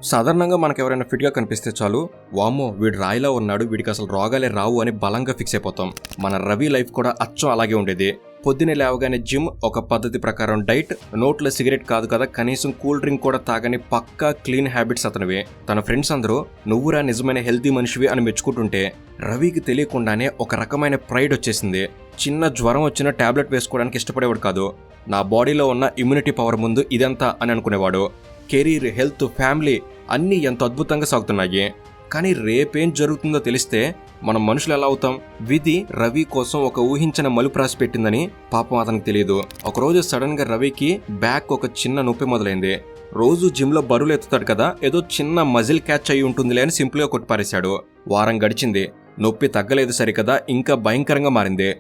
సాధారణంగా మనకు ఎవరైనా ఫిట్గా కనిపిస్తే చాలు, వామ్మో వీడు రాయిలా ఉన్నాడు, వీడికి అసలు రోగాలే రావు అని బలంగా ఫిక్స్ అయిపోతాం. మన రవి లైఫ్ కూడా అచ్చం అలాగే ఉండేది. పొద్దునే లేవగానే జిమ్, ఒక పద్ధతి ప్రకారం డైట్, నోట్లో సిగరెట్ కాదు కదా కనీసం కూల్ డ్రింక్ కూడా తాగని పక్కా క్లీన్ హ్యాబిట్స్ అతనివి. తన ఫ్రెండ్స్ అందరూ నువ్వురా నిజమైన హెల్తీ మనిషివి అని మెచ్చుకుంటుంటే రవికి తెలియకుండానే ఒక రకమైన ప్రైడ్ వచ్చేసింది. చిన్న జ్వరం వచ్చిన టాబ్లెట్ వేసుకోవడానికి ఇష్టపడేవాడు కాదు. నా బాడీలో ఉన్న ఇమ్యూనిటీ పవర్ ముందు ఇదంతా అని అనుకునేవాడు. కెరీర్, హెల్త్, ఫ్యామిలీ అన్నీ ఎంత అద్భుతంగా సాగుతున్నాయి. కానీ రేపేం జరుగుతుందో తెలిస్తే మనం మనుషులు ఎలా అవుతాం? విధి రవి కోసం ఒక ఊహించిన మలుపు రాసి పెట్టిందని పాపం అతనికి తెలియదు. ఒకరోజు సడన్ గా రవికి బ్యాక్ ఒక చిన్న నొప్పి మొదలైంది. రోజు జిమ్ లో బరువులు ఎత్తుతాడు కదా, ఏదో చిన్న మజిల్ క్యాచ్ అయ్యి ఉంటుందిలే అని సింపుల్ గా కొట్టిపారేశాడు. వారం గడిచింది, నొప్పి తగ్గలేదు సరికదా, ఇంకా భయంకరంగా మారింది.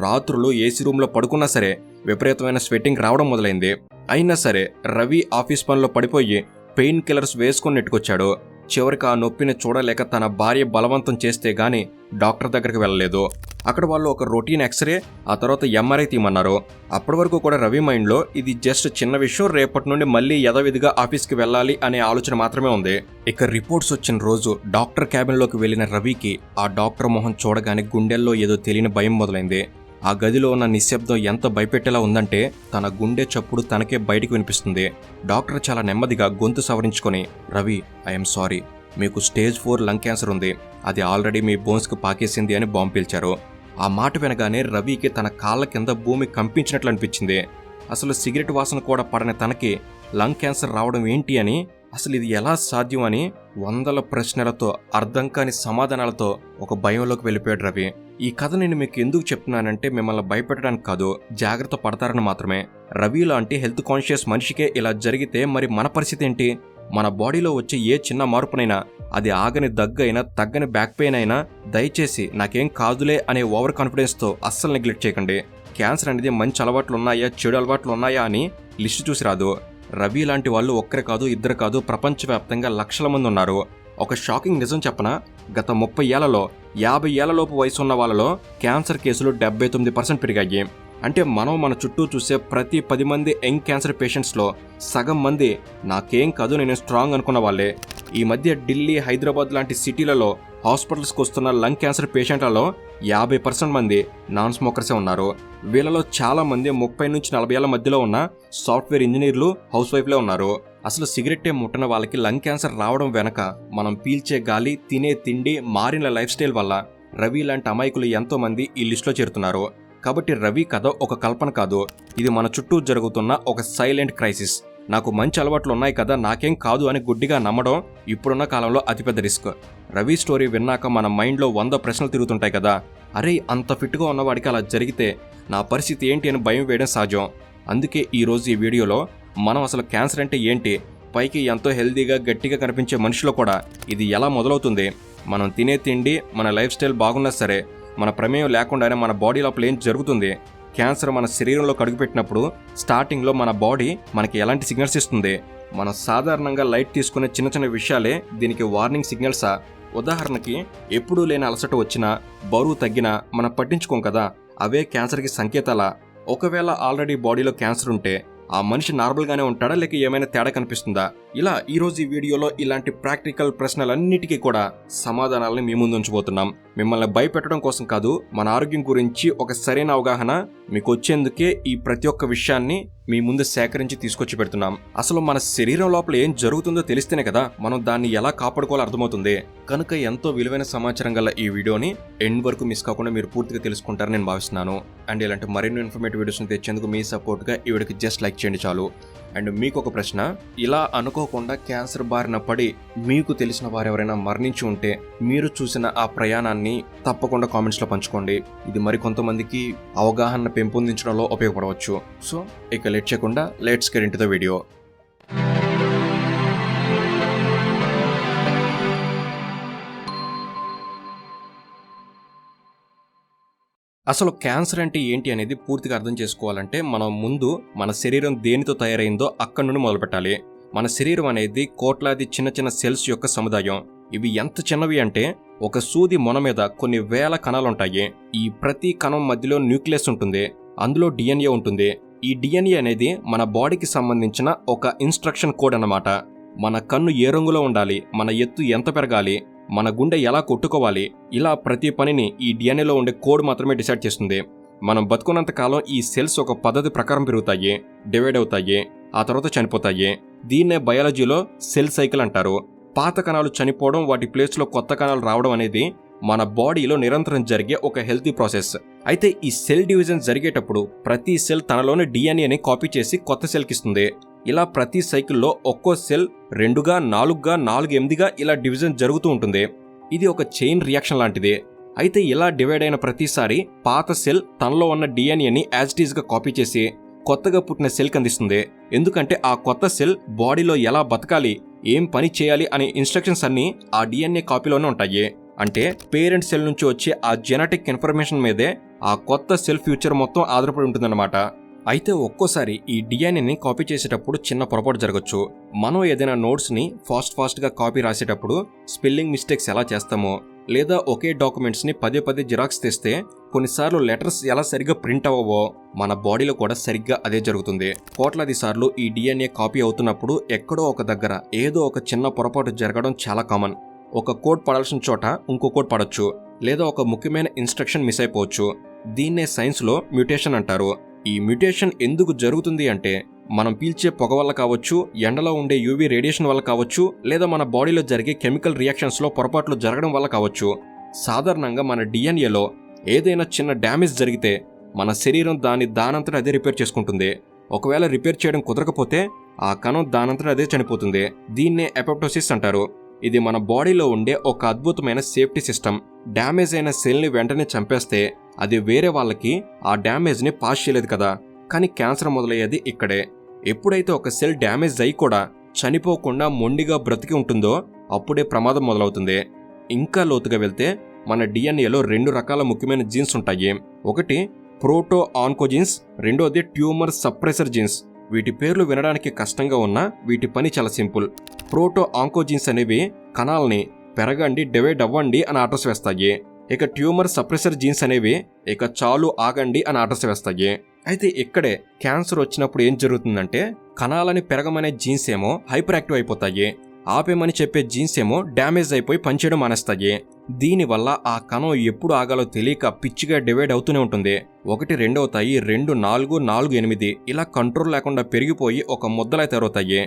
రాత్రులు ఏసీ రూమ్ లో పడుకున్నా సరే విపరీతమైన స్వెట్టింగ్ రావడం మొదలైంది. అయినా సరే రవి ఆఫీస్ పనిలో పడిపోయి పెయిన్ కిల్లర్స్ వేసుకొని నెట్టుకొచ్చాడు. చివరికి ఆ నొప్పిని చూడలేక తన భార్య బలవంతం చేస్తే గాని డాక్టర్ దగ్గరికి వెళ్ళలేదు. అక్కడ వాళ్ళు ఒక రొటీన్ ఎక్స్రే, ఆ తర్వాత ఎంఆర్ఐ తీయమన్నారు. అప్పటి వరకు కూడా రవి మైండ్లో ఇది జస్ట్ చిన్న విషయం, రేపటి నుండి మళ్ళీ యథావిధిగా ఆఫీస్కి వెళ్ళాలి అనే ఆలోచన మాత్రమే ఉంది. ఇక రిపోర్ట్స్ వచ్చిన రోజు డాక్టర్ క్యాబిన్లోకి వెళ్లిన రవికి ఆ డాక్టర్ మొహం చూడగానే గుండెల్లో ఏదో తెలియని భయం మొదలైంది. ఆ గదిలో ఉన్న నిశ్శబ్దం ఎంత భయపెట్టేలా ఉందంటే తన గుండె చప్పుడు తనకే బయటికి వినిపిస్తుంది. డాక్టర్ చాలా నెమ్మదిగా గొంతు సవరించుకొని, రవి, ఐఎమ్ సారీ, మీకు స్టేజ్ 4 లంగ్ క్యాన్సర్ ఉంది, అది ఆల్రెడీ మీ బోన్స్కి పాకేసింది అని బాంబు పీల్చారు. ఆ మాట వినగానే రవికి తన కాళ్ళ కింద భూమి కంపించినట్లు అనిపించింది. అసలు సిగరెట్ వాసన కూడా పడని తనకి లంగ్ క్యాన్సర్ రావడం ఏంటి అని, అసలు ఇది ఎలా సాధ్యం అని వందల ప్రశ్నలతో, అర్థం కాని సమాధానాలతో ఒక భయంలోకి వెళ్ళిపోయాడు రవి. ఈ కథ నేను మీకు ఎందుకు చెప్తున్నానంటే మిమ్మల్ని భయపెట్టడానికి కాదు, జాగ్రత్త పడతారని మాత్రమే. రవి లాంటి హెల్త్ కాన్షియస్ మనిషికే ఇలా జరిగితే మరి మన పరిస్థితి ఏంటి? మన బాడీలో వచ్చే ఏ చిన్న మార్పునైనా, అది ఆగని దగ్గు అయినా, తగ్గని బ్యాక్ పెయిన్ అయినా, దయచేసి నాకేం కాదులే అనే ఓవర్ కాన్ఫిడెన్స్తో అస్సలు నెగ్లెక్ట్ చేయకండి. క్యాన్సర్ అనేది మంచి అలవాట్లు ఉన్నాయా, చెడు అలవాట్లు ఉన్నాయా అని లిస్టు చూసి రాదు. రవి లాంటి వాళ్ళు ఒక్కరే కాదు, ఇద్దరు కాదు, ప్రపంచవ్యాప్తంగా లక్షల మంది ఉన్నారు. ఒక షాకింగ్ నిజం చెప్పనా, గత 30 ఏళ్లలో 50 ఏళ్లలోపు వయసు ఉన్న వాళ్ళలో క్యాన్సర్ కేసులు 79% పెరిగాయి. అంటే మనం మన చుట్టూ చూసే ప్రతి 10 మంది యంగ్ క్యాన్సర్ పేషెంట్స్లో సగం మంది నాకేం కాదు, నేను స్ట్రాంగ్ అనుకున్న వాళ్ళే. ఈ మధ్య ఢిల్లీ, హైదరాబాద్ లాంటి సిటీలలో హాస్పిటల్స్కి వస్తున్న లంగ్ క్యాన్సర్ పేషెంట్లలో 50% మంది నాన్ స్మోకర్సే ఉన్నారు. వీళ్ళలో చాలా మంది 30 నుంచి 40 ఏళ్ల మధ్యలో ఉన్న సాఫ్ట్వేర్ ఇంజనీర్లు, హౌస్ వైఫ్లే ఉన్నారు. అసలు సిగరెట్టే ముట్టన వాళ్ళకి లంగ్ క్యాన్సర్ రావడం వెనక మనం పీల్చే గాలి, తినే తిండి, మారిన లైఫ్ స్టైల్ వల్ల రవి లాంటి అమాయకులు ఎంతో మంది ఈ లిస్టులో చేరుతున్నారు. కాబట్టి రవి కథ ఒక కల్పన కాదు, ఇది మన చుట్టూ జరుగుతున్న ఒక సైలెంట్ క్రైసిస్. నాకు మంచి అలవాట్లు ఉన్నాయి కదా, నాకేం కాదు అని గుడ్డిగా నమ్మడం ఇప్పుడున్న కాలంలో అతిపెద్ద రిస్క్. రవి స్టోరీ విన్నాక మన మైండ్లో 100 ప్రశ్నలు తిరుగుతుంటాయి కదా. అరే, అంత ఫిట్గా ఉన్నవాడికి అలా జరిగితే నా పరిస్థితి ఏంటి అని భయం వేయడం సహజం. అందుకే ఈరోజు ఈ వీడియోలో మనం అసలు క్యాన్సర్ అంటే ఏంటి, పైకి ఎంతో హెల్దీగా గట్టిగా కనిపించే మనిషిలో కూడా ఇది ఎలా మొదలవుతుంది, మనం తినే తిండి, మన లైఫ్ స్టైల్ బాగున్నా సరే మన ప్రమేయం లేకుండానే మన బాడీ లోపల ఏం జరుగుతుంది, క్యాన్సర్ మన శరీరంలో కడుగుపెట్టినప్పుడు స్టార్టింగ్లో మన బాడీ మనకి ఎలాంటి సిగ్నల్స్ ఇస్తుంది, మనం సాధారణంగా లైట్ తీసుకునే చిన్న చిన్న విషయాలే దీనికి వార్నింగ్ సిగ్నల్సా? ఉదాహరణకి ఎప్పుడూ లేని అలసట వచ్చినా, బరువు తగ్గినా మనం పట్టించుకోం కదా, అవే క్యాన్సర్కి సంకేతాలా? ఒకవేళ ఆల్రెడీ బాడీలో క్యాన్సర్ ఉంటే ఆ మనిషి నార్మల్గానే ఉంటాడా, లేక ఏమైనా తేడా కనిపిస్తుందా? ఇలా ఈరోజు ఈ వీడియోలో ఇలాంటి ప్రాక్టికల్ ప్రశ్నలన్నిటికీ కూడా సమాధానాలను మీ ముందు ఉంచబోతున్నాం. మిమ్మల్ని భయపెట్టడం కోసం కాదు, మన ఆరోగ్యం గురించి ఒక సరైన అవగాహన మీకు వచ్చేందుకే ఈ ప్రతి ఒక్క విషయాన్ని మీ ముందు సేకరించి తీసుకొచ్చి పెడుతున్నాం. అసలు మన శరీరం లోపల ఏం జరుగుతుందో తెలిస్తేనే కదా మనం దాన్ని ఎలా కాపాడుకోవాలో అర్థమవుతుంది. కనుక ఎంతో విలువైన సమాచారం గల ఈ వీడియోని ఎండ్ వరకు మిస్ కాకుండా మీరు పూర్తిగా తెలుసుకుంటారని నేను భావిస్తున్నాను. అండ్ ఇలాంటి మరిన్ని ఇన్ఫర్మేటివ్ వీడియోస్ని తెచ్చేందుకు మీ సపోర్ట్గా ఈ వీడియోకి జస్ట్ లైక్ చేయండి చాలు. అండ్ మీకు ఒక ప్రశ్న, ఇలా అనుకోకుండా క్యాన్సర్ బారిన పడి మీకు తెలిసిన వారెవరైనా మరణించి ఉంటే మీరు చూసిన ఆ ప్రయాణాన్ని తప్పకుండా కామెంట్స్లో పంచుకోండి. ఇది మరికొంతమందికి అవగాహన పెంపొందించడంలో ఉపయోగపడవచ్చు. సో ఇక లేట్ చేయకుండా let's get into the video. అసలు క్యాన్సర్ అంటే ఏంటి అనేది పూర్తిగా అర్థం చేసుకోవాలంటే మనం ముందు మన శరీరం దేనితో తయారైందో అక్కడి నుండి మొదలుపెట్టాలి. మన శరీరం అనేది కోట్లాది చిన్న చిన్న సెల్స్ యొక్క సముదాయం. ఇవి ఎంత చిన్నవి అంటే ఒక సూది మొన మీద కొన్ని వేల కణాలుంటాయి. ఈ ప్రతి కణం మధ్యలో న్యూక్లియస్ ఉంటుంది, అందులో డిఎన్ఏ ఉంటుంది. ఈ డిఎన్ఏ అనేది మన బాడీకి సంబంధించిన ఒక ఇన్స్ట్రక్షన్ కోడ్ అన్నమాట. మన కన్ను ఏ రంగులో ఉండాలి, మన ఎత్తు ఎంత పెరగాలి, మన గుండె ఎలా కొట్టుకోవాలి, ఇలా ప్రతి పనిని ఈ డిఎన్ఏలో ఉండే కోడ్ మాత్రమే డిసైడ్ చేస్తుంది. మనం బతుకున్నంత కాలం ఈ సెల్స్ ఒక పద్ధతి ప్రకారం పెరుగుతాయి, డివైడ్ అవుతాయి, ఆ తర్వాత చనిపోతాయి. దీన్నే బయాలజీలో సెల్ సైకిల్ అంటారు. పాత కణాలు చనిపోవడం, వాటి ప్లేస్లో కొత్త కణాలు రావడం అనేది మన బాడీలో నిరంతరం జరిగే ఒక హెల్తీ ప్రాసెస్. అయితే ఈ సెల్ డివిజన్ జరిగేటప్పుడు ప్రతి సెల్ తనలోని డిఎన్ఏని కాపీ చేసి కొత్త సెల్కి ఇస్తుంది. ఇలా ప్రతి సైకిల్లో ఒక్కో సెల్ 2గా 4గా 4 8గా ఇలా డివిజన్ జరుగుతూ ఉంటుంది. ఇది ఒక చైన్ రియాక్షన్ లాంటిది. అయితే ఇలా డివైడ్ అయిన ప్రతిసారి పాత సెల్ తనలో ఉన్న డిఎన్ఏని యాజ్ ఇట్ ఈస్గా కాపీ చేసి కొత్తగా పుట్టిన సెల్కి అందిస్తుంది. ఎందుకంటే ఆ కొత్త సెల్ బాడీలో ఎలా బతకాలి, ఏం పని చేయాలి అనే ఇన్స్ట్రక్షన్స్ అన్నీ ఆ డిఎన్ఏ కాపీలోనే ఉంటాయి. అంటే పేరెంట్ సెల్ నుంచి వచ్చే ఆ జెనెటిక్ ఇన్ఫర్మేషన్ మీదే ఆ కొత్త సెల్ ఫ్యూచర్ మొత్తం ఆధారపడి ఉంటుందన్నమాట. అయితే ఒక్కోసారి ఈ డిఎన్ఏని కాపీ చేసేటప్పుడు చిన్న పొరపాటు జరగచ్చు. మనం ఏదైనా నోట్స్ని ఫాస్ట్గా కాపీ రాసేటప్పుడు స్పెల్లింగ్ మిస్టేక్స్ ఎలా చేస్తామో, లేదా ఒకే డాక్యుమెంట్స్ని పదే జిరాక్స్ తెస్తే కొన్నిసార్లు లెటర్స్ ఎలా సరిగ్గా ప్రింట్ అవ్వవో మన బాడీలో కూడా సరిగ్గా అదే జరుగుతుంది. కోట్లాది సార్లు ఈ డిఎన్ఏ కాపీ అవుతున్నప్పుడు ఎక్కడో ఒక దగ్గర ఏదో ఒక చిన్న పొరపాటు జరగడం చాలా కామన్. ఒక కోడ్ పడాల్సిన చోట ఇంకో కోడ్ పడొచ్చు, లేదా ఒక ముఖ్యమైన ఇన్స్ట్రక్షన్ మిస్ అయిపోవచ్చు. దీన్నే సైన్స్లో మ్యూటేషన్ అంటారు. ఈ మ్యూటేషన్ ఎందుకు జరుగుతుంది అంటే మనం పీల్చే పొగ వల్ల కావచ్చు, ఎండలో ఉండే యూవీ రేడియేషన్ వల్ల కావచ్చు, లేదా మన బాడీలో జరిగే కెమికల్ రియాక్షన్స్లో పొరపాట్లు జరగడం వల్ల కావచ్చు. సాధారణంగా మన డిఎన్ఏలో ఏదైనా చిన్న డ్యామేజ్ జరిగితే మన శరీరం దానంతట అదే రిపేర్ చేసుకుంటుంది. ఒకవేళ రిపేర్ చేయడం కుదరకపోతే ఆ కణం దానంతట అదే చనిపోతుంది. దీన్నే అపోప్టోసిస్ అంటారు. ఇది మన బాడీలో ఉండే ఒక అద్భుతమైన సేఫ్టీ సిస్టమ్. డ్యామేజ్ అయిన సెల్ని వెంటనే చంపేస్తే అది వేరే వాళ్ళకి ఆ డ్యామేజ్ని పాస్ చేయలేదు కదా. కానీ క్యాన్సర్ మొదలయ్యేది ఇక్కడే. ఎప్పుడైతే ఒక సెల్ డ్యామేజ్ అయ్యి కూడా చనిపోకుండా మొండిగా బ్రతికి ఉంటుందో అప్పుడే ప్రమాదం మొదలవుతుంది. ఇంకా లోతుగా వెళ్తే మన డిఎన్ఏలో 2 రకాల ముఖ్యమైన జీన్స్ ఉంటాయి. ఒకటి ప్రోటో ఆన్కోజీన్స్, రెండోది ట్యూమర్ సప్రెసర్ జీన్స్. వీటి పేర్లు వినడానికి కష్టంగా ఉన్నా వీటి పని చాలా సింపుల్. ప్రోటో ఆంకోజీన్స్ అనేవి కణాలని పెరగండి, డివైడ్ అవ్వండి అని ఆర్డర్స్ వేస్తాయి. ఇక ట్యూమర్ సప్రెసర్ జీన్స్ అనేవి ఇక చాలు ఆగండి అని ఆర్డర్స్ వేస్తాయి. అయితే ఇక్కడే క్యాన్సర్ వచ్చినప్పుడు ఏం జరుగుతుందంటే కణాలని పెరగమనే జీన్స్ ఏమో హైపర్ యాక్టివ్ అయిపోతాయి, ఆపేమని చెప్పే జీన్స్ ఏమో డ్యామేజ్ అయిపోయి పనిచేయడం మానేస్తాయి. దీనివల్ల ఆ కణం ఎప్పుడు ఆగాలో తెలియక పిచ్చిగా డివైడ్ అవుతూనే ఉంటుంది. 1 2 అవుతాయి, 2 4 4 8 ఇలా కంట్రోల్ లేకుండా పెరిగిపోయి ఒక ముద్దలా తయారవుతాయి.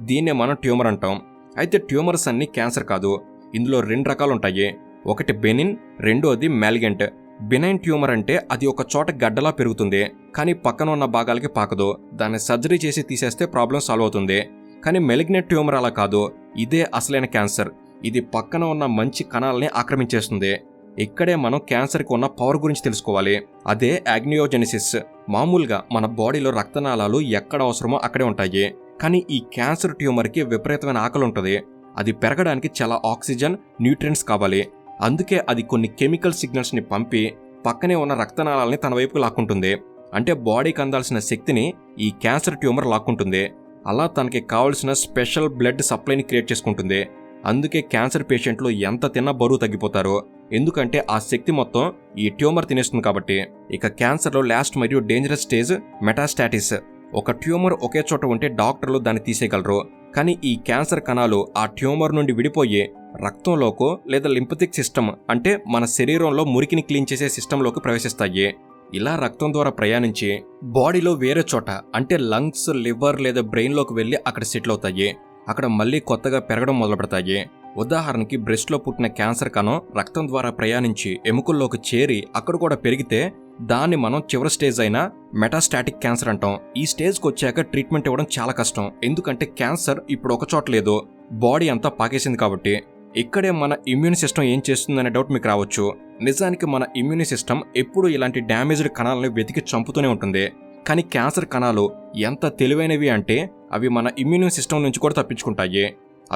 దీన్నే మనం ట్యూమర్ అంటాం. అయితే ట్యూమర్స్ అన్ని క్యాన్సర్ కాదు. ఇందులో 2 రకాలు ఉంటాయి. ఒకటి బెనిన్, రెండోది మ్యాలిగెంట్. బెనైన్ ట్యూమర్ అంటే అది ఒక చోట గడ్డలా పెరుగుతుంది, కానీ పక్కన ఉన్న భాగాలకి పాకదు. దాన్ని సర్జరీ చేసి తీసేస్తే ప్రాబ్లం సాల్వ్ అవుతుంది. కానీ మెలిగ్నెంట్ ట్యూమర్ అలా కాదు. ఇదే అసలైన క్యాన్సర్. ఇది పక్కన ఉన్న మంచి కణాలని ఆక్రమించేస్తుంది. ఇక్కడే మనం క్యాన్సర్కి ఉన్న పవర్ గురించి తెలుసుకోవాలి. అదే యాగ్నియోజెనిసిస్. మామూలుగా మన బాడీలో రక్తనాళాలు ఎక్కడ అవసరమో అక్కడే ఉంటాయి. కానీ ఈ క్యాన్సర్ ట్యూమర్కి విపరీతమైన ఆకలి ఉంటుంది. అది పెరగడానికి చాలా ఆక్సిజన్, న్యూట్రియంట్స్ కావాలి. అందుకే అది కొన్ని కెమికల్ సిగ్నల్స్ని పంపి పక్కనే ఉన్న రక్తనాళాలని తన వైపుకు లాక్కుంటుంది. అంటే బాడీకి అందాల్సిన శక్తిని ఈ క్యాన్సర్ ట్యూమర్ లాక్కుంటుంది. అలా తనకి కావాల్సిన స్పెషల్ బ్లడ్ సప్లైని క్రియేట్ చేసుకుంటుంది. అందుకే క్యాన్సర్ పేషెంట్లు ఎంత తిన్నా బరువు తగ్గిపోతారు. ఎందుకంటే ఆ శక్తి మొత్తం ఈ ట్యూమర్ తినేస్తుంది కాబట్టి. ఇక క్యాన్సర్లో లాస్ట్ మరియు డేంజరస్ స్టేజ్ మెటాస్టాటిస్. ఒక ట్యూమర్ ఒకే చోట ఉంటే డాక్టర్లు దాన్ని తీసేయగలరు. కానీ ఈ క్యాన్సర్ కణాలు ఆ ట్యూమర్ నుండి విడిపోయి రక్తంలోకో లేదా లింపథిక్ సిస్టమ్ అంటే మన శరీరంలో మురికిని క్లీన్ చేసే సిస్టంలోకి ప్రవేశిస్తాయి. ఇలా రక్తం ద్వారా ప్రయాణించి బాడీలో వేరే చోట అంటే లంగ్స్, లివర్ లేదా బ్రెయిన్లోకి వెళ్ళి అక్కడ సెటిల్ అవుతాయి. అక్కడ మళ్ళీ కొత్తగా పెరగడం మొదలు పెడతాయి. ఉదాహరణకి బ్రెస్ట్లో పుట్టిన క్యాన్సర్ కణం రక్తం ద్వారా ప్రయాణించి ఎముకల్లోకి చేరి అక్కడ కూడా పెరిగితే దాన్ని మనం చివరి స్టేజ్ అయిన మెటాస్టాటిక్ క్యాన్సర్ అంటాం. ఈ స్టేజ్కి వచ్చాక ట్రీట్మెంట్ ఇవ్వడం చాలా కష్టం. ఎందుకంటే క్యాన్సర్ ఇప్పుడు ఒక చోట లేదు, బాడీ అంతా పాకేసింది కాబట్టి. ఇక్కడే మన ఇమ్యూన్ సిస్టమ్ ఏం చేస్తుందనే డౌట్ మీకు రావచ్చు. నిజానికి మన ఇమ్యూన్ సిస్టమ్ ఎప్పుడూ ఇలాంటి డ్యామేజ్డ్ కణాలను వెతికి చంపుతూనే ఉంటుంది. కానీ క్యాన్సర్ కణాలు ఎంత తెలివైనవి అంటే అవి మన ఇమ్యూన్ సిస్టమ్ నుంచి కూడా తప్పించుకుంటాయి.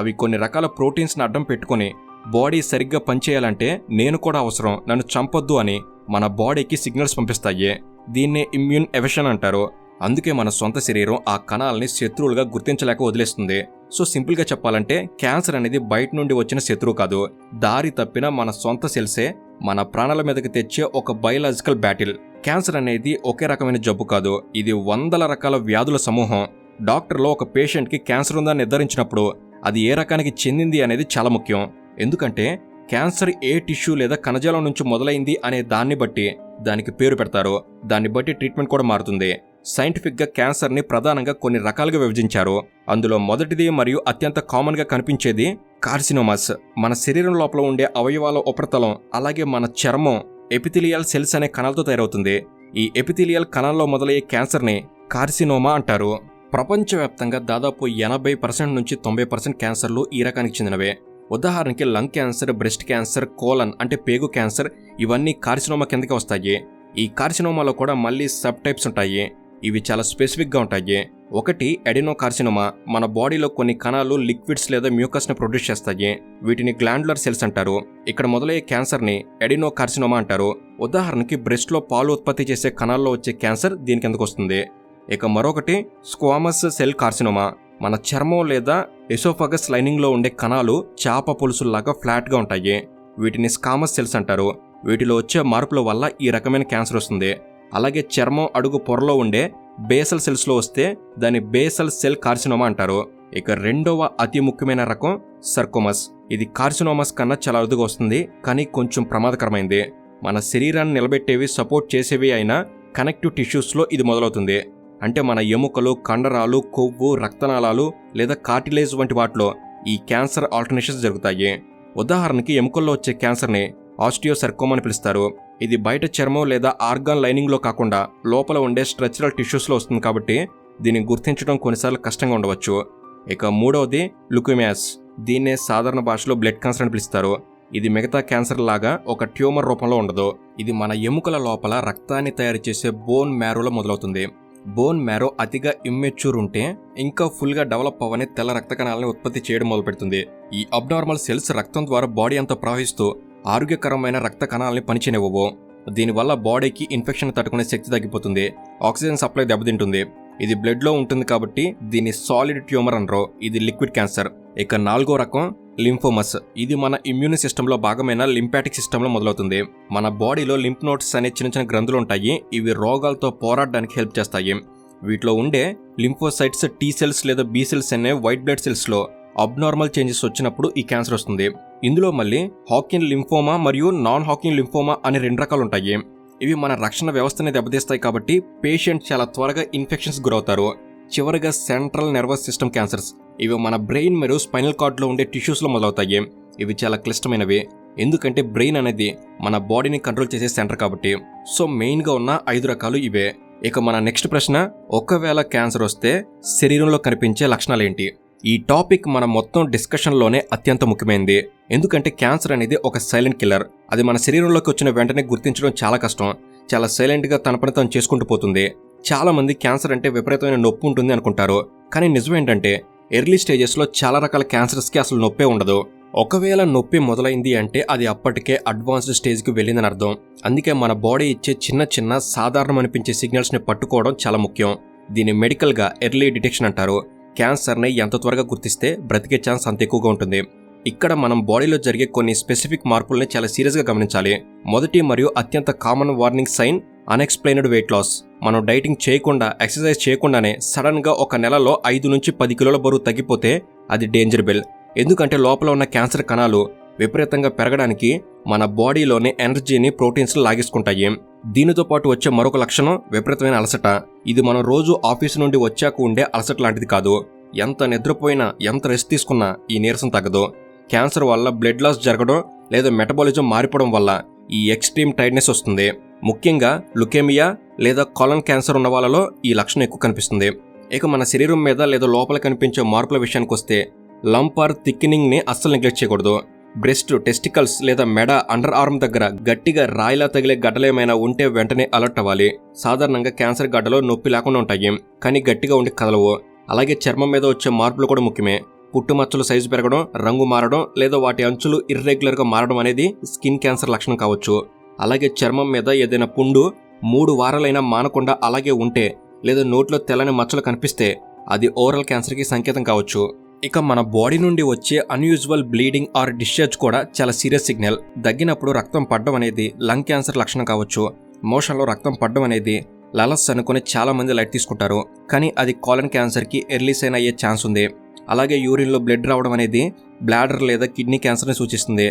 అవి కొన్ని రకాల ప్రోటీన్స్ని అడ్డం పెట్టుకుని బాడీ సరిగ్గా పనిచేయాలంటే నేను కూడా అవసరం, నన్ను చంపొద్దు అని మన బాడీకి సిగ్నల్స్ పంపిస్తాయి. దీన్నే ఇమ్యూన్ ఎవిషన్ అంటారు. అందుకే మన సొంత శరీరం ఆ కణాలని శత్రువులుగా గుర్తించలేక వదిలేస్తుంది. సో సింపుల్గా చెప్పాలంటే క్యాన్సర్ అనేది బయట నుండి వచ్చిన శత్రువు కాదు, దారి తప్పిన మన సొంత సెల్సే మన ప్రాణాల మీదకి తెచ్చే ఒక బయోలాజికల్ బ్యాటిల్. క్యాన్సర్ అనేది ఒకే రకమైన జబ్బు కాదు, ఇది వందల రకాల వ్యాధుల సమూహం. డాక్టర్లో ఒక పేషెంట్కి క్యాన్సర్ ఉందని నిర్ధారించినప్పుడు అది ఏ రకానికి చెందింది అనేది చాలా ముఖ్యం. ఎందుకంటే క్యాన్సర్ ఏ టిష్యూ లేదా కణజాలం నుంచి మొదలైంది అనే దాన్ని బట్టి దానికి పేరు పెడతారు. దాన్ని బట్టి ట్రీట్మెంట్ కూడా మారుతుంది. సైంటిఫిక్గా క్యాన్సర్ని ప్రధానంగా కొన్ని రకాలుగా విభజించారు. అందులో మొదటిది మరియు అత్యంత కామన్గా కనిపించేది కార్సినోమాస్. మన శరీరం లోపల ఉండే అవయవాల ఉపరితలం అలాగే మన చర్మం ఎపిథీలియల్ సెల్స్ అనే కణాలతో తయారవుతుంది. ఈ ఎపిథీలియల్ కణాల్లో మొదలయ్యే క్యాన్సర్ని కార్సినోమా అంటారు. ప్రపంచవ్యాప్తంగా దాదాపు 80% నుంచి 90% క్యాన్సర్లు ఈ రకానికి చెందినవే. ఉదాహరణకి lung cancer, breast cancer, colon అంటే పేగు క్యాన్సర్ ఇవన్నీ కార్సినోమా కిందకి వస్తాయి. ఈ కార్సినోమాలో కూడా మళ్ళీ సబ్ టైప్స్ ఉంటాయి. ఇవి చాలా స్పెసిఫిక్గా ఉంటాయి. ఒకటి ఎడినోకార్సినోమా. మన బాడీలో కొన్ని కణాలు లిక్విడ్స్ లేదా మ్యూకస్ని ప్రొడ్యూస్ చేస్తాయి. వీటిని గ్లాండ్యులర్ సెల్స్ అంటారు. ఇక్కడ మొదలయ్యే క్యాన్సర్ని ఎడినోకార్సినోమా అంటారు. ఉదాహరణకి బ్రెస్ట్లో పాలు ఉత్పత్తి చేసే కణాల్లో వచ్చే క్యాన్సర్ దీని కిందకు వస్తుంది. ఇక మరొకటి స్క్వామస్ సెల్ కార్సినోమా. మన చర్మం లేదా ఎసోఫగస్ లైనింగ్లో ఉండే కణాలు చేప పులుసుల్లాగా ఫ్లాట్గా ఉంటాయి. వీటిని స్కామస్ సెల్స్ అంటారు. వీటిలో వచ్చే మార్పుల వల్ల ఈ రకమైన క్యాన్సర్ వస్తుంది. అలాగే చర్మం అడుగు పొరలో ఉండే బేసల్ సెల్స్లో వస్తే దాన్ని బేసల్ సెల్ కార్సినోమా అంటారు. ఇక రెండవ అతి ముఖ్యమైన రకం సర్కోమస్. ఇది కార్సినోమస్ కన్నా చాలా అరుదుగా వస్తుంది, కానీ కొంచెం ప్రమాదకరమైంది. మన శరీరాన్ని నిలబెట్టేవి, సపోర్ట్ చేసేవి అయిన కనెక్టివ్ టిష్యూస్లో ఇది మొదలవుతుంది. అంటే మన ఎముకలు, కండరాలు, కొవ్వు, రక్తనాళాలు లేదా కార్టిలేజ్ వంటి వాటిలో ఈ క్యాన్సర్ ఆల్టర్నేషన్స్ జరుగుతాయి. ఉదాహరణకి ఎముకల్లో వచ్చే క్యాన్సర్ని ఆస్టియోసర్కోమా అని పిలుస్తారు. ఇది బయట చర్మం లేదా ఆర్గాన్ లైనింగ్లో కాకుండా లోపల ఉండే స్ట్రక్చరల్ టిష్యూస్లో వస్తుంది కాబట్టి దీన్ని గుర్తించడం కొన్నిసార్లు కష్టంగా ఉండవచ్చు. ఇక మూడవది లుకేమియాస్. దీన్నే సాధారణ భాషలో బ్లడ్ క్యాన్సర్ అని పిలుస్తారు. ఇది మిగతా క్యాన్సర్ లాగా ఒక ట్యూమర్ రూపంలో ఉండదు. ఇది మన ఎముకల లోపల రక్తాన్ని తయారు చేసే బోన్ మ్యారోలో మొదలవుతుంది. బోన్ మ్యారో అతిగా ఇమ్మెచ్యూర్ ఉంటే ఇంకా ఫుల్గా డెవలప్ అవ్వని తెల్ల రక్త కణాలను ఉత్పత్తి చేయడం మొదలుపెడుతుంది. ఈ అబ్నార్మల్ సెల్స్ రక్తం ద్వారా బాడీ అంతా ప్రవహిస్తూ ఆరోగ్యకరమైన రక్త కణాలని పనిచేయనివ్వవు. దీనివల్ల బాడీకి ఇన్ఫెక్షన్ తట్టుకునే శక్తి తగ్గిపోతుంది. ఆక్సిజన్ సప్లై దెబ్బతింటుంది. ఇది బ్లడ్లో ఉంటుంది కాబట్టి దీన్ని సాలిడ్ ట్యూమర్ అనరు. ఇది లిక్విడ్ క్యాన్సర్. ఇక నాలుగో రకం లింఫోమస్. ఇది మన ఇమ్యూన్ సిస్టంలో భాగమైన లింపాటిక్ సిస్టంలో మొదలవుతుంది. మన బాడీలో లింఫ్ నోడ్స్ అనే చిన్న చిన్న గ్రంథులు ఉంటాయి. ఇవి రోగాలతో పోరాడడానికి హెల్ప్ చేస్తాయి. వీటిలో ఉండే లింఫోసైట్స్ టీ సెల్స్ లేదా బీ సెల్స్ అనే వైట్ బ్లడ్ సెల్స్లో అబ్నార్మల్ చేంజెస్ వచ్చినప్పుడు ఈ క్యాన్సర్ వస్తుంది. ఇందులో మళ్ళీ హాకిన్ లింఫోమా మరియు నాన్ హాకిన్ లింఫోమా అనే 2 రకాలు ఉంటాయి. ఇవి మన రక్షణ వ్యవస్థని దెబ్బతీస్తాయి కాబట్టి పేషెంట్ చాలా త్వరగా ఇన్ఫెక్షన్స్ గురవుతారు. చివరిగా సెంట్రల్ నర్వస్ సిస్టమ్ క్యాన్సర్స్. ఇవి మన బ్రెయిన్ మరియు స్పైనల్ కార్డ్లో ఉండే టిష్యూస్లో మొదలవుతాయి. ఇవి చాలా క్లిష్టమైనవి, ఎందుకంటే బ్రెయిన్ అనేది మన బాడీని కంట్రోల్ చేసే సెంటర్ కాబట్టి. సో మెయిన్గా ఉన్న 5 రకాలు ఇవే. ఇక మన నెక్స్ట్ ప్రశ్న, ఒకవేళ క్యాన్సర్ వస్తే శరీరంలో కనిపించే లక్షణాలు ఏంటి? ఈ టాపిక్ మన మొత్తం డిస్కషన్లోనే అత్యంత ముఖ్యమైనది. ఎందుకంటే క్యాన్సర్ అనేది ఒక సైలెంట్ కిల్లర్. అది మన శరీరంలోకి వచ్చిన వెంటనే గుర్తించడం చాలా కష్టం. చాలా సైలెంట్గా తన పని తను చేసుకుంటూ పోతుంది. చాలా మంది క్యాన్సర్ అంటే విపరీతమైన నొప్పి ఉంటుంది అనుకుంటారు. కానీ నిజం ఏంటంటే ఎర్లీ స్టేజెస్లో చాలా రకాల క్యాన్సర్స్కి అసలు నొప్పే ఉండదు. ఒకవేళ నొప్పి మొదలైంది అంటే అది అప్పటికే అడ్వాన్స్డ్ స్టేజ్కి వెళ్ళిందని అర్థం. అందుకే మన బాడీ ఇచ్చే చిన్న చిన్న సాధారణం అనిపించే సిగ్నల్స్ని పట్టుకోవడం చాలా ముఖ్యం. దీన్ని మెడికల్గా ఎర్లీ డిటెక్షన్ అంటారు. క్యాన్సర్ని ఎంత త్వరగా గుర్తిస్తే బ్రతికే ఛాన్స్ అంత ఎక్కువగా ఉంటుంది. ఇక్కడ మనం బాడీలో జరిగే కొన్ని స్పెసిఫిక్ మార్పుల్ని చాలా సీరియస్గా గమనించాలి. మొదటి మరియు అత్యంత common warning sign unexplained weight loss. మనం డైటింగ్ చేయకుండా, ఎక్సర్సైజ్ చేయకుండానే సడన్గా ఒక నెలలో 5 నుంచి 10 కిలోల బరువు తగ్గిపోతే అది డేంజర్ బెల్. ఎందుకంటే లోపల ఉన్న క్యాన్సర్ కణాలు విపరీతంగా పెరగడానికి మన బాడీలోని ఎనర్జీని, ప్రోటీన్స్ లాగేసుకుంటాయి. దీనితో పాటు వచ్చే మరొక లక్షణం విపరీతమైన అలసట. ఇది మనం రోజు ఆఫీసు నుండి వచ్చాక ఉండే అలసట లాంటిది కాదు. ఎంత నిద్రపోయినా, ఎంత రెస్ట్ తీసుకున్నా ఈ నీరసం తగ్గదు. క్యాన్సర్ వల్ల బ్లడ్ లాస్ జరగడం లేదా మెటబాలిజం మారిపోవడం వల్ల ఈ ఎక్స్ట్రీమ్ టైర్డ్నెస్ వస్తుంది. ముఖ్యంగా లుకేమియా లేదా కొలన్ క్యాన్సర్ ఉన్న వాళ్ళలో ఈ లక్షణం ఎక్కువ కనిపిస్తుంది. ఇక మన శరీరం మీద లేదా లోపల కనిపించే మార్పుల విషయానికి వస్తే లంప్ ఆర్ థిక్నింగ్ని అస్సలు నెగ్లెక్ట్ చేయకూడదు. బ్రెస్ట్, టెస్టికల్స్ లేదా మెడ, అండర్ ఆర్మ్ దగ్గర గట్టిగా రాయిలా తగిలే గడ్డలేమైనా ఉంటే వెంటనే అలర్ట్ అవ్వాలి. సాధారణంగా క్యాన్సర్ గడ్డలో నొప్పి లేకుండా ఉంటాయి, కానీ గట్టిగా ఉండి కదలవు. అలాగే చర్మం మీద వచ్చే మార్పులు కూడా ముఖ్యమే. పుట్టుమచ్చలు సైజు పెరగడం, రంగు మారడం లేదా వాటి అంచులు ఇర్రెగ్యులర్గా మారడం అనేది స్కిన్ క్యాన్సర్ లక్షణం కావచ్చు. అలాగే చర్మం మీద ఏదైనా పుండు 3 వారాలైనా మానకుండా అలాగే ఉంటే లేదా నోట్లో తెల్లని మచ్చలు కనిపిస్తే అది ఓరల్ క్యాన్సర్కి సంకేతం కావచ్చు. ఇక మన బాడీ నుండి వచ్చే అన్యూజువల్ బ్లీడింగ్ ఆర్ డిశ్చార్జ్ కూడా చాలా సీరియస్ సిగ్నల్. దగ్గినప్పుడు రక్తం పడడం అనేది లంగ్ క్యాన్సర్ లక్షణం కావచ్చు. మోషన్లో రక్తం పడడం అనేది లలస్ అనుకుని చాలా మంది లైట్ తీసుకుంటారు, కానీ అది కాలన్ క్యాన్సర్కి ఎర్లీ సైన్ అయ్యే ఛాన్స్ ఉంది. అలాగే యూరిన్లో బ్లడ్ రావడం అనేది బ్లాడర్ లేదా కిడ్నీ క్యాన్సర్ని సూచిస్తుంది.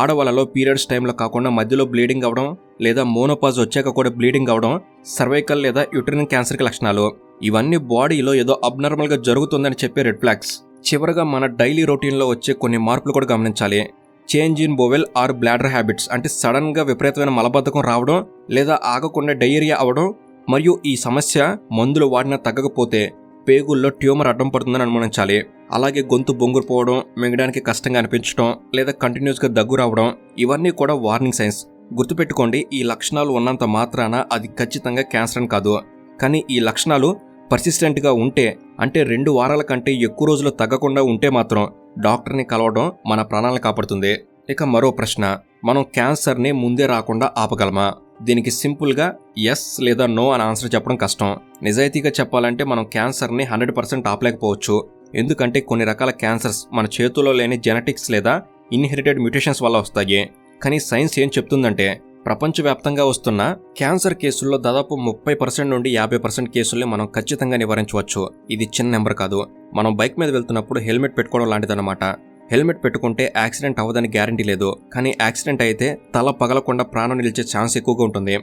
ఆడవాళ్ళలో పీరియడ్స్ టైంలో కాకుండా మధ్యలో బ్లీడింగ్ అవ్వడం లేదా మోనోపాజ్ వచ్చాక కూడా బ్లీడింగ్ అవ్వడం సర్వైకల్ లేదా యూట్రిన్ క్యాన్సర్కి లక్షణాలు. ఇవన్నీ బాడీలో ఏదో అబ్నార్మల్గా జరుగుతుందని చెప్పే రెడ్ ఫ్లాగ్స్. చివరగా మన డైలీ రొటీన్లో వచ్చే కొన్ని మార్పులు కూడా గమనించాలి. Change in bowel or bladder habits, అంటే సడన్గా విపరీతమైన మలబద్ధకం రావడం లేదా ఆగకుండా డయేరియా అవ్వడం, మరియు ఈ సమస్య మందులు వాడినా తగ్గకపోతే పేగుల్లో ట్యూమర్ అడ్డం పడుతుందని అనుమానించాలి. అలాగే గొంతు బొంగురుపోవడం, మింగడానికి కష్టంగా అనిపించడం లేదా కంటిన్యూస్గా దగ్గు రావడం, ఇవన్నీ కూడా వార్నింగ్ సైన్స్. గుర్తుపెట్టుకోండి, ఈ లక్షణాలు ఉన్నంత మాత్రాన అది ఖచ్చితంగా క్యాన్సర్ అని కాదు. కానీ ఈ లక్షణాలు పర్సిస్టెంట్గా ఉంటే, అంటే 2 వారాల కంటే ఎక్కువ రోజులు తగ్గకుండా ఉంటే మాత్రం డాక్టర్ని కలవడం మన ప్రాణాలను కాపాడుతుంది. ఇక మరో ప్రశ్న, మనం క్యాన్సర్ని ముందే రాకుండా ఆపగలమా? దీనికి సింపుల్గా ఎస్ లేదా నో అని ఆన్సర్ చెప్పడం కష్టం. నిజాయితీగా చెప్పాలంటే మనం క్యాన్సర్ని 100% ఆపలేకపోవచ్చు. ఎందుకంటే కొన్ని రకాల క్యాన్సర్స్ మన చేతుల్లో లేని జెనెటిక్స్ లేదా ఇన్హెరిటెడ్ మ్యూటేషన్స్ వల్ల వస్తాయి. కానీ సైన్స్ ఏం చెప్తుందంటే ప్రపంచవ్యాప్తంగా వస్తున్న క్యాన్సర్ కేసుల్లో దాదాపు 30% నుండి 50% కేసుల్ని మనం ఖచ్చితంగా నివారించవచ్చు. ఇది చిన్న నెంబర్ కాదు. మనం బైక్ మీద వెళ్తున్నప్పుడు హెల్మెట్ పెట్టుకోవడం లాంటిదన్నమాట. హెల్మెట్ పెట్టుకుంటే యాక్సిడెంట్ అవ్వదని గ్యారంటీ లేదు, కానీ యాక్సిడెంట్ అయితే తల పగలకుండా ప్రాణం నిలిచే ఛాన్స్ ఎక్కువగా ఉంటుంది.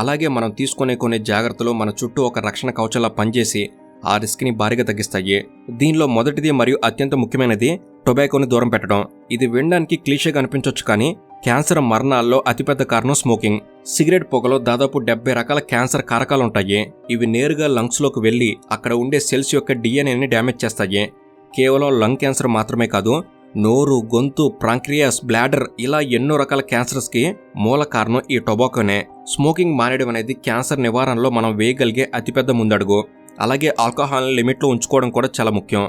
అలాగే మనం తీసుకునే కొన్ని జాగ్రత్తలు మన చుట్టూ ఒక రక్షణ కవచంలా పనిచేసి ఆ రిస్క్ని భారీగా తగ్గిస్తాయి. దీనిలో మొదటిది మరియు అత్యంత ముఖ్యమైనది టొబాకోని దూరం పెట్టడం. ఇది వినడానికి క్లీషేగా అనిపించవచ్చు, కానీ క్యాన్సర్ మరణాల్లో అతిపెద్ద కారణం స్మోకింగ్. సిగరెట్ పొగలో దాదాపు 70 రకాల క్యాన్సర్ కారకాలు ఉంటాయి. ఇవి నేరుగా లంగ్స్లోకి వెళ్లి అక్కడ ఉండే సెల్స్ యొక్క డిఎన్ఏని డ్యామేజ్ చేస్తాయి. కేవలం లంగ్ క్యాన్సర్ మాత్రమే కాదు, నోరు, గొంతు, ప్రాంక్రియాస్, బ్లాడర్ ఇలా ఎన్నో రకాల క్యాన్సర్స్కి మూల కారణం ఈ టొబాకోనే. స్మోకింగ్ మానేయడం అనేది క్యాన్సర్ నివారణలో మనం వేయగలిగే అతిపెద్ద ముందడుగు. అలాగే ఆల్కహాల్ని లిమిట్లో ఉంచుకోవడం కూడా చాలా ముఖ్యం.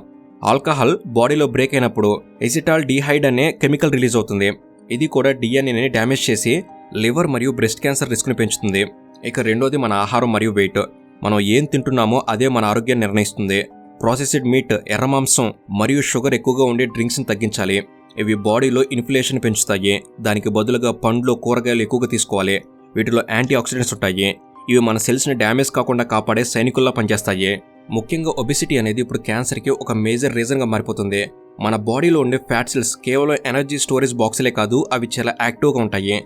ఆల్కహాల్ బాడీలో బ్రేక్ అయినప్పుడు ఎసిటాల్ డిహైడ్ అనే కెమికల్ రిలీజ్ అవుతుంది. ఇది కూడా డిఎన్ఏని డ్యామేజ్ చేసి లివర్ మరియు బ్రెస్ట్ క్యాన్సర్ రిస్క్ని పెంచుతుంది. ఇక రెండోది మన ఆహారం మరియు వెయిట్. మనం ఏం తింటున్నామో అదే మన ఆరోగ్యాన్ని నిర్ణయిస్తుంది. ప్రాసెస్డ్ మీట్, ఎర్ర మాంసం మరియు షుగర్ ఎక్కువగా ఉండే డ్రింక్స్ని తగ్గించాలి. ఇవి బాడీలో ఇన్ఫ్లేషన్ పెంచుతాయి. దానికి బదులుగా పండ్లు, కూరగాయలు ఎక్కువగా తీసుకోవాలి. వీటిలో యాంటీ ఆక్సిడెంట్స్ ఉంటాయి. ఇవి మన సెల్స్ని డ్యామేజ్ కాకుండా కాపాడే సైనికుల్లా పనిచేస్తాయి. ముఖ్యంగా ఒబెసిటీ అనేది ఇప్పుడు క్యాన్సర్కి ఒక మేజర్ రీజన్గా మారిపోతుంది. మన బాడీలో ఉండే ఫ్యాట్ సెల్స్ కేవలం ఎనర్జీ స్టోరేజ్ బాక్సులే కాదు, అవి చాలా యాక్టివ్గా ఉంటాయి.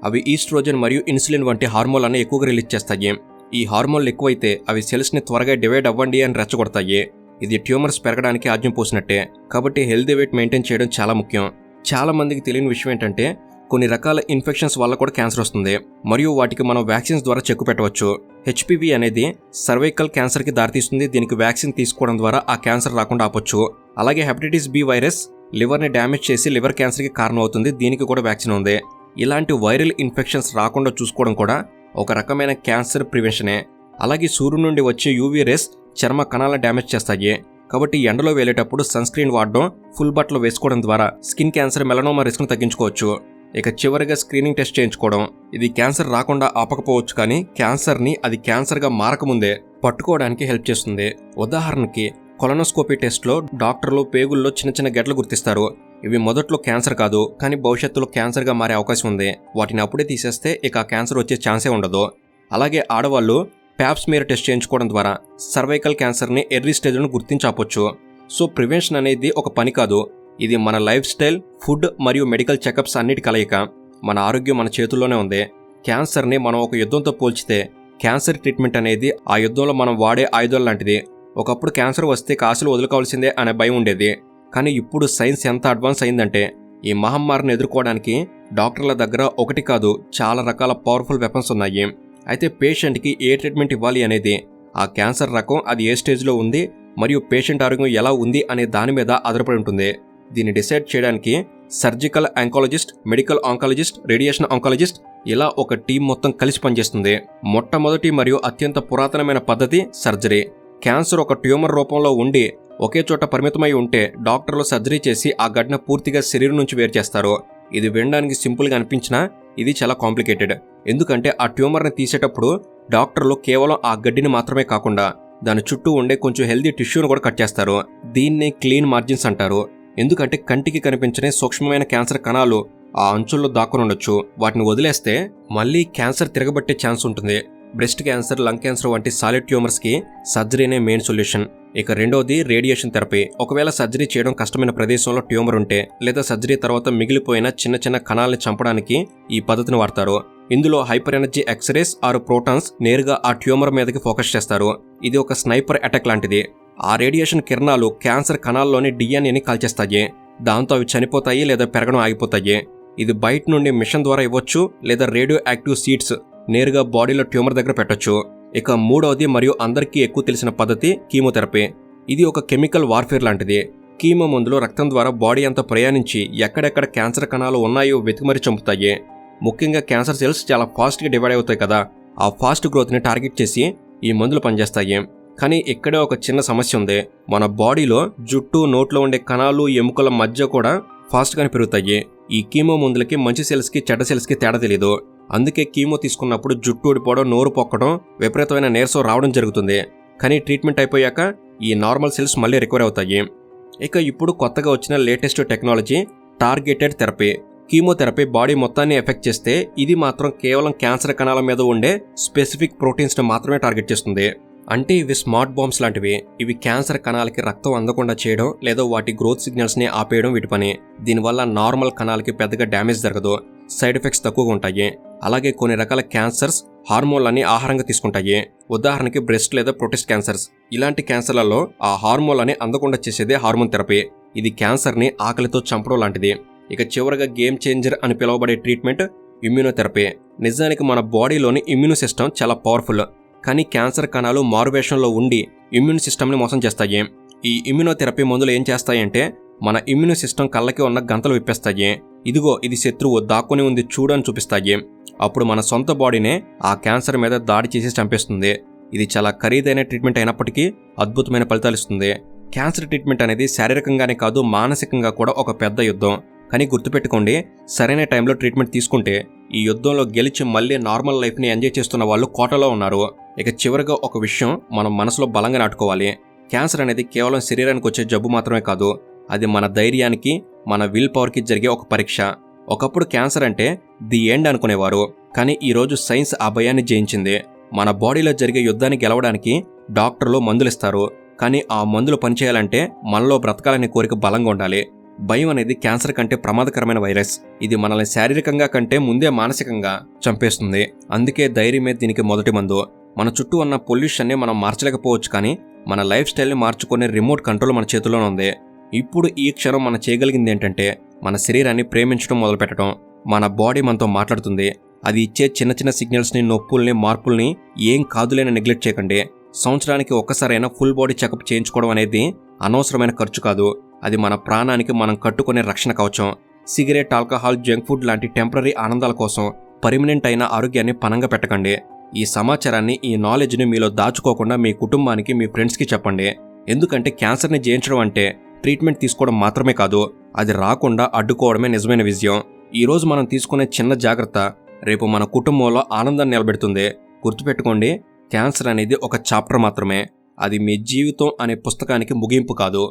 అవి ఈస్ట్రోజన్ మరియు ఇన్సులిన్ వంటి హార్మోన్లను ఎక్కువగా రిలీజ్ చేస్తాయి. ఈ హార్మోన్లు ఎక్కువైతే అవి సెల్స్ని త్వరగా డివైడ్ అవ్వండి అని రెచ్చగొడతాయి. ఇది ట్యూమర్స్ పెరగడానికి ఆజ్యం పోసినట్టే. కాబట్టి హెల్తీ వెయిట్ మెయింటైన్ చేయడం చాలా ముఖ్యం. చాలా మందికి తెలియని విషయం ఏంటంటే కొన్ని రకాల ఇన్ఫెక్షన్స్ వల్ల కూడా క్యాన్సర్ వస్తుంది, మరియు వాటికి మనం వ్యాక్సిన్స్ ద్వారా చెక్కు పెట్టవచ్చు. హెచ్పివి అనేది సర్వైకల్ క్యాన్సర్కి దారితీస్తుంది. దీనికి వ్యాక్సిన్ తీసుకోవడం ద్వారా ఆ క్యాన్సర్ రాకుండా ఆపొచ్చు. అలాగే హెపటైటిస్ బి వైరస్ లివర్ని డ్యామేజ్ చేసి లివర్ క్యాన్సర్కి కారణం అవుతుంది. దీనికి కూడా వ్యాక్సిన్ ఉంది. ఇలాంటి వైరల్ ఇన్ఫెక్షన్స్ రాకుండా చూసుకోవడం కూడా ఒక రకమైన క్యాన్సర్ ప్రివెన్షనే. అలాగే సూర్యుడి నుండి వచ్చే యూవీ రేస్ చర్మ కణాలను డ్యామేజ్ చేస్తాయి. కాబట్టి ఎండలో వెళ్ళేటప్పుడు సన్ స్క్రీన్ వాడడం, ఫుల్ బట్టలు వేసుకోవడం ద్వారా స్కిన్ క్యాన్సర్, మెలనోమా రిస్క్ను తగ్గించుకోవచ్చు. ఇక చివరిగా స్క్రీనింగ్ టెస్ట్ చేయించుకోవడం. ఇది క్యాన్సర్ రాకుండా ఆపకపోవచ్చు, కానీ క్యాన్సర్ని అది క్యాన్సర్గా మారకముందే పట్టుకోవడానికి హెల్ప్ చేస్తుంది. ఉదాహరణకి కొలనోస్కోపీ టెస్ట్లో డాక్టర్లు పేగుల్లో చిన్న చిన్న గెడ్లు గుర్తిస్తారు. ఇవి మొదట్లో క్యాన్సర్ కాదు, కానీ భవిష్యత్తులో క్యాన్సర్గా మారే అవకాశం ఉంది. వాటిని అప్పుడే తీసేస్తే ఇక క్యాన్సర్ వచ్చే ఛాన్సే ఉండదు. అలాగే ఆడవాళ్ళు ప్యాప్స్మియర్ టెస్ట్ చేయించుకోవడం ద్వారా సర్వైకల్ క్యాన్సర్ని ఎర్లీ స్టేజ్లను గుర్తించవచ్చు. సో ప్రివెన్షన్ అనేది ఒక పని కాదు, ఇది మన లైఫ్ స్టైల్, ఫుడ్ మరియు మెడికల్ చెకప్స్ అన్నిటి కలయిక. మన ఆరోగ్యం మన చేతుల్లోనే ఉంది. క్యాన్సర్ని మనం ఒక యుద్ధంతో పోల్చితే క్యాన్సర్ ట్రీట్మెంట్ అనేది ఆ యుద్ధంలో మనం వాడే ఆయుధాలు లాంటిది. ఒకప్పుడు క్యాన్సర్ వస్తే కాసులు వదులుకోవాల్సిందే అనే భయం ఉండేది. కానీ ఇప్పుడు సైన్స్ ఎంత అడ్వాన్స్ అయిందంటే ఈ మహమ్మారిని ఎదుర్కోవడానికి డాక్టర్ల దగ్గర ఒకటి కాదు, చాలా రకాల పవర్ఫుల్ వెపన్స్ ఉన్నాయి. అయితే పేషెంట్కి ఏ ట్రీట్మెంట్ ఇవ్వాలి అనేది, ఆ క్యాన్సర్ రకం, అది ఏ స్టేజ్లో ఉంది మరియు పేషెంట్ ఆరోగ్యం ఎలా ఉంది అనే దాని మీద ఆధారపడి ఉంటుంది. దీన్ని డిసైడ్ చేయడానికి surgical oncologist, medical oncologist, radiation oncologist ఇలా ఒక టీం మొత్తం కలిసి పనిచేస్తుంది. మొట్టమొదటి మరియు అత్యంత పురాతనమైన పద్ధతి సర్జరీ. క్యాన్సర్ ఒక ట్యూమర్ రూపంలో ఉండి ఒకే చోట పరిమితమై ఉంటే డాక్టర్లు సర్జరీ చేసి ఆ గడ్డను పూర్తిగా శరీరం నుంచి వేరు చేస్తారు. ఇది వినడానికి సింపుల్గా అనిపించినా ఇది చాలా కాంప్లికేటెడ్. ఎందుకంటే ఆ ట్యూమర్ని తీసేటప్పుడు డాక్టర్లు కేవలం ఆ గడ్డిని మాత్రమే కాకుండా దాని చుట్టూ ఉండే కొంచెం హెల్దీ టిష్యూను కూడా కట్ చేస్తారు. దీన్ని క్లీన్ మార్జిన్స్ అంటారు. ఎందుకంటే కంటికి కనిపించని సూక్ష్మమైన క్యాన్సర్ కణాలు ఆ అంచుల్లో దాక్కుని ఉండొచ్చు. వాటిని వదిలేస్తే మళ్ళీ క్యాన్సర్ తిరగబట్టే ఛాన్స్ ఉంటుంది. బ్రెస్ట్ క్యాన్సర్, లంగ్ క్యాన్సర్ వంటి సాలిడ్ ట్యూమర్స్కి సర్జరీనే మెయిన్ సొల్యూషన్. ఇక రెండోది రేడియేషన్ థెరపీ. ఒకవేళ సర్జరీ చేయడం కష్టమైన ప్రదేశంలో ట్యూమర్ ఉంటే లేదా సర్జరీ తర్వాత మిగిలిపోయిన చిన్న చిన్న కణాలని చంపడానికి ఈ పద్ధతిని వాడతారు. ఇందులో హైపర్ ఎనర్జీ ఎక్స్రేస్ ఆరు ప్రోటాన్స్ నేరుగా ఆ ట్యూమర్ మీదకి ఫోకస్ చేస్తారు. ఇది ఒక స్నైపర్ అటాక్ లాంటిది. ఆ రేడియేషన్ కిరణాలు క్యాన్సర్ కణాల్లోని డిఎన్ఏని కాల్చేస్తాయి. దాంతో అవి చనిపోతాయి లేదా పెరగడం ఆగిపోతాయి. ఇది బయట నుండి మిషన్ ద్వారా ఇవ్వచ్చు లేదా రేడియో యాక్టివ్ సీడ్స్ నేరుగా బాడీలో ట్యూమర్ దగ్గర పెట్టొచ్చు. ఇక మూడవది మరియు అందరికీ ఎక్కువ తెలిసిన పద్ధతి కీమోథెరపీ. ఇది ఒక కెమికల్ వార్ఫేర్ లాంటిది. కీమో మందులు రక్తం ద్వారా బాడీ అంతా ప్రయాణించి ఎక్కడెక్కడ క్యాన్సర్ కణాలు ఉన్నాయో వెతికిమరి చంపుతాయి. ముఖ్యంగా క్యాన్సర్ సెల్స్ చాలా ఫాస్ట్గా డివైడ్ అవుతాయి కదా, ఆ ఫాస్ట్ గ్రోత్ని టార్గెట్ చేసి ఈ మందులు పనిచేస్తాయి. కానీ ఇక్కడే ఒక చిన్న సమస్య ఉంది. మన బాడీలో జుట్టు, నోట్లో ఉండే కణాలు, ఎముకల మధ్య కూడా ఫాస్ట్గానే పెరుగుతాయి. ఈ కీమో మందులకి మంచి సెల్స్కి చెడ్డ సెల్స్కి తేడా తెలియదు. అందుకే కీమో తీసుకున్నప్పుడు జుట్టు ఊడిపోవడం, నోరు పొక్కడం, విపరీతమైన నీరసం రావడం జరుగుతుంది. కానీ ట్రీట్మెంట్ అయిపోయాక ఈ నార్మల్ సెల్స్ మళ్ళీ రికవర్ అవుతాయి. ఇక ఇప్పుడు కొత్తగా వచ్చిన latest technology targeted therapy. Chemotherapy body మొత్తాన్ని ఎఫెక్ట్ చేస్తే ఇది మాత్రం కేవలం క్యాన్సర్ కణాల మీద ఉండే స్పెసిఫిక్ ప్రోటీన్స్ని మాత్రమే టార్గెట్ చేస్తుంది. అంటే ఇవి స్మార్ట్ బాంబ్స్ లాంటివి. ఇవి క్యాన్సర్ కణాలకి రక్తం అందకుండా చేయడం లేదా వాటి గ్రోత్ సిగ్నల్స్ని ఆపేయడం వీటి పని. దీనివల్ల నార్మల్ కణాలకి పెద్దగా డ్యామేజ్ జరగదు, సైడ్ ఎఫెక్ట్స్ తక్కువగా ఉంటాయి. అలాగే కొన్ని రకాల క్యాన్సర్స్ హార్మోన్లని ఆహారంగా తీసుకుంటాయి. ఉదాహరణకి బ్రెస్ట్ లేదా ప్రొటెస్ట్ క్యాన్సర్స్. ఇలాంటి క్యాన్సర్లలో ఆ హార్మోన్లని అందకుండా చేసేదే హార్మోన్ థెరపీ. ఇది క్యాన్సర్ని ఆకలితో చంపడం లాంటిది. ఇక చివరగా గేమ్ చేంజర్ అని పిలువబడే ట్రీట్మెంట్ ఇమ్యూనోథెరపీ. నిజానికి మన బాడీలోని ఇమ్యూన్ సిస్టమ్ చాలా పవర్ఫుల్. కానీ క్యాన్సర్ కణాలు మారువేషంలో ఉండి ఇమ్యూన్ సిస్టమ్ని మోసం చేస్తాయి. ఈ ఇమ్యూనోథెరపీ మందులు ఏం చేస్తాయంటే మన ఇమ్యూన్ సిస్టమ్ కళ్ళకి ఉన్న గంతలు విప్పేస్తాయి. ఇదిగో ఇది శత్రువు దాక్కుని ఉంది చూడు అని చూపిస్తాయి. అప్పుడు మన సొంత బాడీనే ఆ క్యాన్సర్ మీద దాడి చేసి చంపేస్తుంది. ఇది చాలా ఖరీదైన ట్రీట్మెంట్ అయినప్పటికీ అద్భుతమైన ఫలితాలు ఇస్తుంది. క్యాన్సర్ ట్రీట్మెంట్ అనేది శారీరకంగానే కాదు, మానసికంగా కూడా ఒక పెద్ద యుద్ధం. కానీ గుర్తుపెట్టుకోండి, సరైన టైంలో ట్రీట్మెంట్ తీసుకుంటే ఈ యుద్ధంలో గెలిచి మళ్ళీ నార్మల్ లైఫ్ని ఎంజాయ్ చేస్తున్న వాళ్ళు కోటలో ఉన్నారు. ఇక చివరిగా ఒక విషయం మనం మనసులో బలంగా నాటుకోవాలి. క్యాన్సర్ అనేది కేవలం శరీరానికి వచ్చే జబ్బు మాత్రమే కాదు, అది మన ధైర్యానికి, మన విల్ పవర్కి జరిగే ఒక పరీక్ష. ఒకప్పుడు క్యాన్సర్ అంటే ది ఎండ్ అనుకునేవారు. కానీ ఈరోజు సైన్స్ ఆ భయాన్ని జయించింది. మన బాడీలో జరిగే యుద్ధాన్ని గెలవడానికి డాక్టర్లు మందులు ఇస్తారు. కానీ ఆ మందులు పనిచేయాలంటే మనలో బ్రతకాలనే కోరిక బలంగా ఉండాలి. భయం అనేది క్యాన్సర్ కంటే ప్రమాదకరమైన వైరస్. ఇది మనల్ని శారీరకంగా కంటే ముందే మానసికంగా చంపేస్తుంది. అందుకే ధైర్యమే దీనికి మొదటి మందు. మన చుట్టూ ఉన్న పొల్యూషన్ని మనం మార్చలేకపోవచ్చు, కానీ మన లైఫ్ స్టైల్ని మార్చుకునే రిమోట్ కంట్రోల్ మన చేతిలోనే ఉంది. ఇప్పుడు ఈ క్షణం మనం చేయగలిగింది ఏంటంటే మన శరీరాన్ని ప్రేమించడం మొదలుపెట్టడం. మన బాడీ మనతో మాట్లాడుతుంది. అది ఇచ్చే చిన్న చిన్న సిగ్నల్స్ని, నొప్పుల్ని, మార్పుల్ని ఏం కాదులేని నెగ్లెక్ట్ చేయకండి. సంవత్సరానికి ఒక్కసారైనా ఫుల్ బాడీ చెకప్ చేయించుకోవడం అనేది అనవసరమైన ఖర్చు కాదు. అది మన ప్రాణానికి మనం కట్టుకునే రక్షణ కవచం. సిగరెట్, ఆల్కహాల్, జంక్ ఫుడ్ లాంటి టెంపరీ ఆనందాల కోసం పర్మనెంట్ అయిన ఆరోగ్యాన్ని పనంగా పెట్టకండి. ఈ సమాచారాన్ని, ఈ నాలెడ్జ్ని మీలో దాచుకోకుండా మీ కుటుంబానికి, మీ ఫ్రెండ్స్కి చెప్పండి. ఎందుకంటే క్యాన్సర్ని జయించడం అంటే ట్రీట్మెంట్ తీసుకోవడం మాత్రమే కాదు, అది రాకుండా అడ్డుకోవడమే నిజమైన విజయం. ఈరోజు మనం తీసుకునే చిన్న జాగ్రత్త రేపు మన కుటుంబంలో ఆనందాన్ని నిలబెడుతుంది. గుర్తుపెట్టుకోండి, క్యాన్సర్ అనేది ఒక చాప్టర్ మాత్రమే. అది మీ జీవితం అనే పుస్తకానికి ముగింపు కాదు.